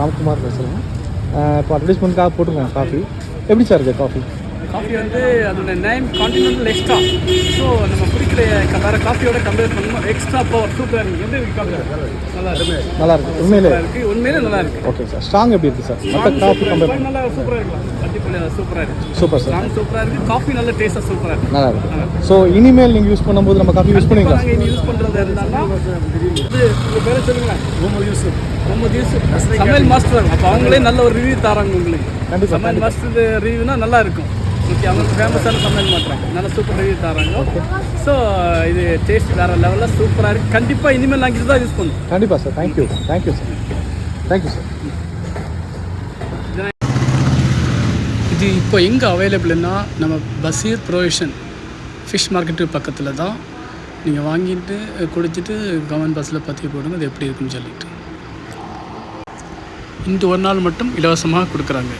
ராம்குமார் பேசுகிறேன். இப்போ அட்வர்டைஸ்மெண்ட்காக போட்டுருக்கோம் காஃபி. எப்படி சார் இருக்குது காஃபி? காஃபி வந்து அதோட நேம் கான்டினென்டல் எக்ஸ்ட்ரா. ஸோ நம்ம குடிக்கிற வேறு காஃபியோட கம்பேர் பண்ணும்போது எக்ஸ்ட்ரா பவர் சூப்பராக இருக்குது. எப்படி இருக்குது காஃபி? நல்லா இருக்குது. உண்மையிலே நல்லா இருக்குது. Okay sir. ஸ்ட்ராங் எப்படி இருக்குது சார்? மற்ற காஃபி கம்பேர் நல்லா சூப்பராக இருக்கலாம். அடிப்படையாக சூப்பராக இருக்குது. Super sir. ஸ்ட்ராங் சூப்பராக இருக்குது. காஃபி நல்ல டேஸ்ட்டாக சூப்பராக இருக்குது. நல்லா இருக்குது. ஸோ இனிமேல் நீங்கள் யூஸ் பண்ணும்போது நம்ம காஃபி யூஸ் பண்ணுவீங்களா? நாங்கள் இனி யூஸ் பண்ணுறது இருந்தாலும் இது உங்கள் பேரை சொல்லுங்களேன். முகமது யூசுப் சமையல் மாஸ்டர். அப்போ அவங்களே நல்ல ஒரு ரிவ்யூ தராங்க உங்களுக்கு. கண்டிப்பாக சமையல் மாஸ்டர் ரிவ்யூனா நல்லா இருக்கும். ஓகே, அவங்க ஃபேமஸான சமையல் மாட்டுறாங்க, நல்ல சூப்பர் ரிவ்யூ தராங்க. ஸோ இது டேஸ்ட் வேறு லெவலில் சூப்பராக இருக்குது. கண்டிப்பாக இனிமேல் நாங்கள் இது தான் யூஸ் பண்ணுவோம். கண்டிப்பாக sir. Thank you sir. Thank you sir. இது இப்போ எங்கே அவைலபிள்னா நம்ம பஷீர் ப்ரொவிஷன் ஃபிஷ் மார்க்கெட்டு பக்கத்தில் தான். நீங்கள் வாங்கிட்டு குடிச்சிட்டு கவர்மெண்ட் பஸ்ஸில் பற்றி போடுங்க அது எப்படி இருக்குன்னு சொல்லிட்டு. இந்த ஒரு நாள் மட்டும் இலவசமாக கொடுக்குறாங்க.